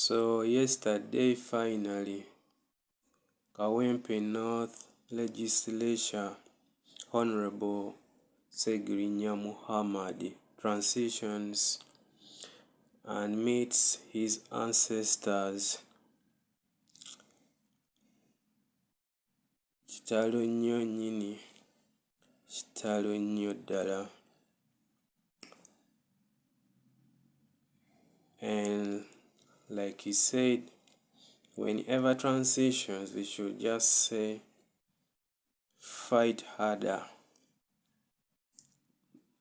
So yesterday finally, Kawempe North Legislature Honorable Ssegirinya Mohammed transitions and meets his ancestors. Kitalo nnyo nnyini, kitalo nnyo ddala. And like he said, whenever transitions, we should just say, fight harder.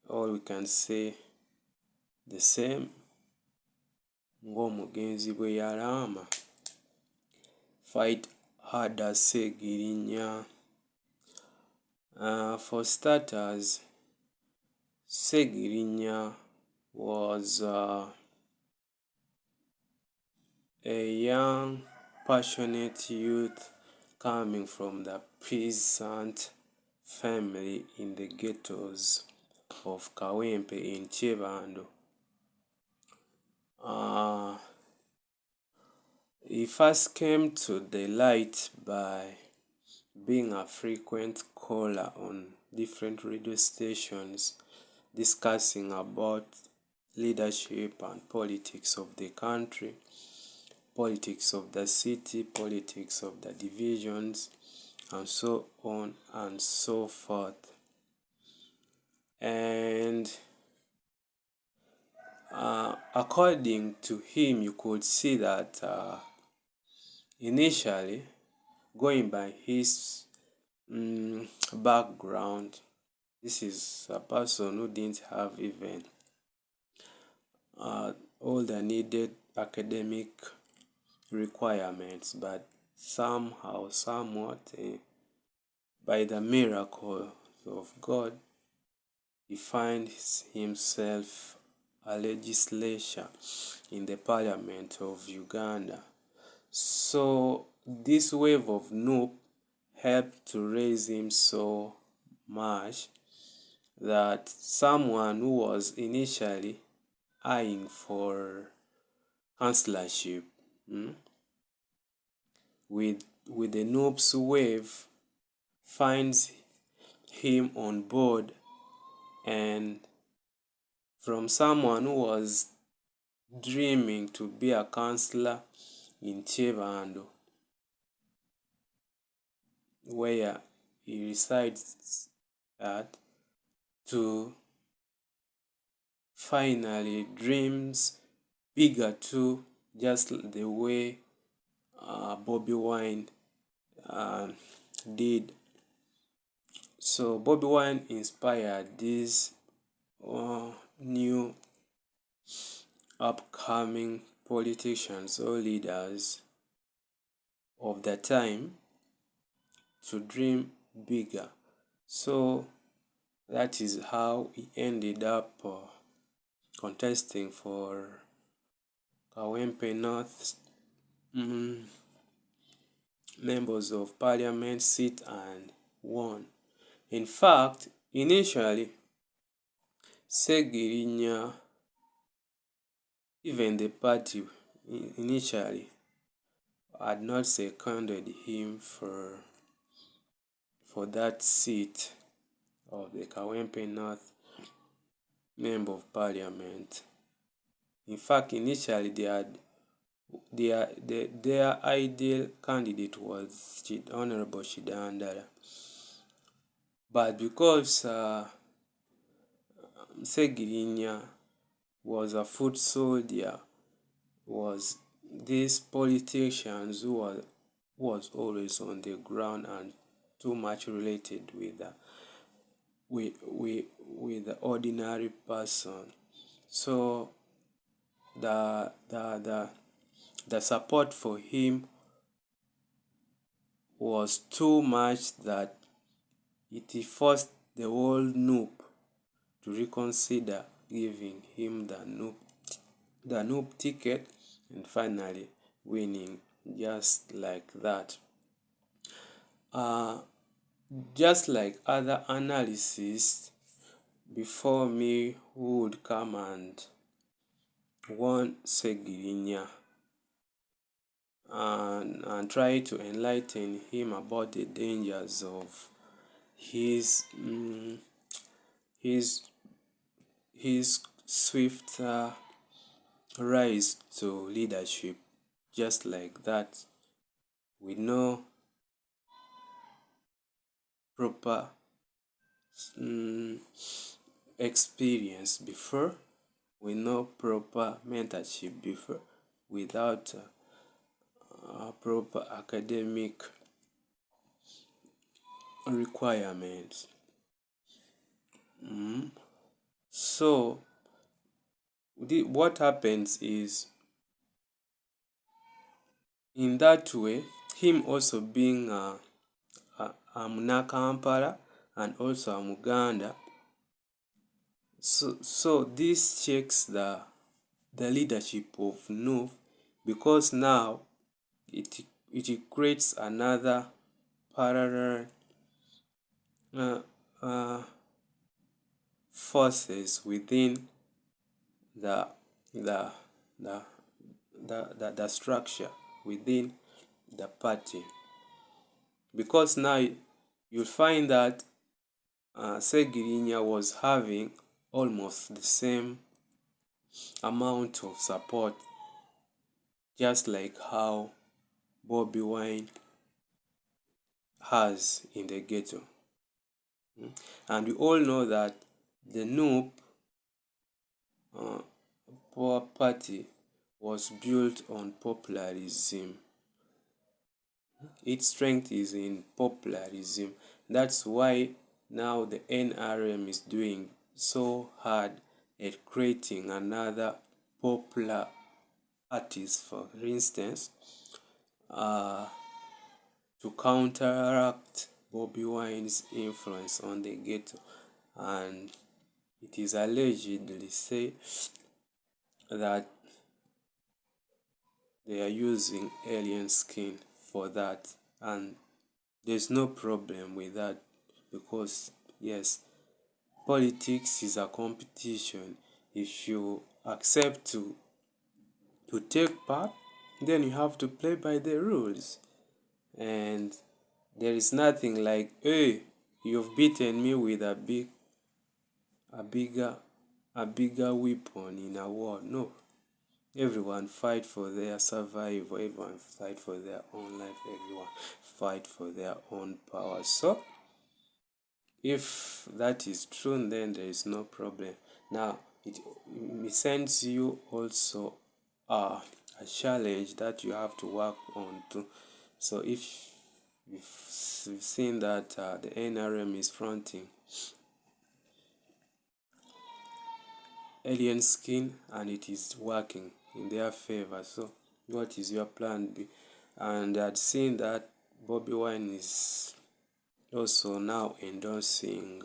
Or we can say the same, ng'omugenzi bwe yalama. Fight harder, Ssegirinya. For starters, Ssegirinya was a young, passionate youth coming from the peasant family in the ghettos of Kawempe in Chibando. He first came to the light by being a frequent caller on different radio stations discussing about leadership and politics of the country, politics of the city, politics of the divisions, and so on and so forth. And according to him, you could see that initially, going by his background, this is a person who didn't have even all the needed academic requirements, but somehow, somewhat, by the miracle of God, he finds himself a legislator in the Parliament of Uganda. So this wave of NUP helped to raise him so much that someone who was initially eyeing for councillorship with the NUP's wave finds him on board, and from someone who was dreaming to be a councillor in Chibando, where he resides at, to finally dreams bigger too, just the way Bobby Wine did. So Bobby Wine inspired these new upcoming politicians or leaders of the time to dream bigger. So that is how he ended up contesting for Kawempe North members of parliament seat and won. In fact, initially, Ssegirinya, even the party initially had not seconded him for that seat of the Kawempe North Member of Parliament. In fact, initially their ideal candidate was Honorable Shidandala. But because Ssegirinya was a foot soldier, was these politicians who was always on the ground and too much related with the ordinary person. So the support for him was too much that it forced the whole NUP to reconsider giving him the NUP ticket and finally winning just like that. Just like other analysts before me who would come and warn Ssegirinya and try to enlighten him about the dangers of his his his swift rise to leadership. Just like that, with no proper experience before, with no proper mentorship before, without proper academic requirements. So what happens is, in that way, him also being a Munakampala and also a Muganda, so this checks the leadership of Nup, because now it creates another parallel forces within the the the the structure within the party, because now you'll find that Ssegirinya was having almost the same amount of support, just like how Bobi Wine has in the ghetto. And we all know that the Nup party was built on popularism. Its strength is in popularism. That's why now the NRM is doing so hard at creating another popular artist, for instance, to counteract Bobi Wine's influence on the ghetto. And it is allegedly said that they are using alien skin for that, and there's no problem with that, because yes, politics is a competition. If you accept to take part, then you have to play by the rules. And there is nothing like, hey, you've beaten me with a bigger weapon in a war. No. Everyone fight for their survival, everyone fight for their own life, everyone fight for their own power. So if that is true, then there is no problem. Now it sends you also a challenge that you have to work on too. So if you've seen that the NRM is fronting alien skin and it is working in their favor, so what is your plan B? And I'd seen that Bobi Wine is also now endorsing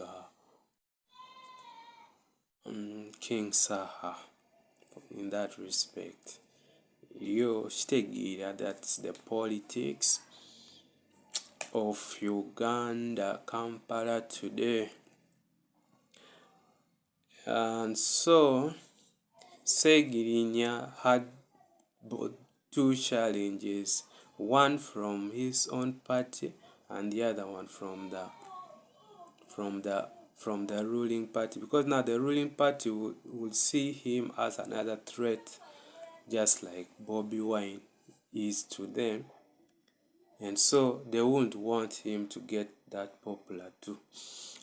King Saha in that respect. Ssegirinya, that's the politics of Uganda, Kampala today. And so Ssegirinya had two challenges, one from his own party and the other one from the ruling party, because now the ruling party will see him as another threat, just like Bobi Wine is to them, and so they won't want him to get that popular too.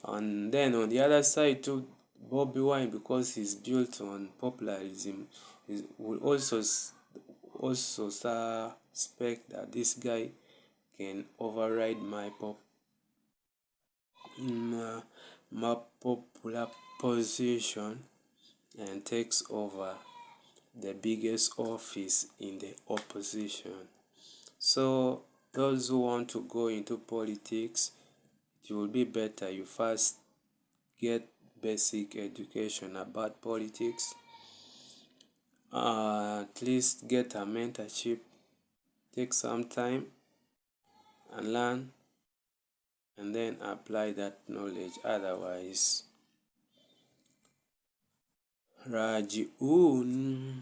And then on the other side too, Bobi Wine, because he's built on popularism, will also suspect that this guy can override my popular position and takes over the biggest office in the opposition. So those who want to go into politics, it will be better you first get basic education about politics, at least get a mentorship, take some time and learn, and then apply that knowledge. Otherwise, Rajiun.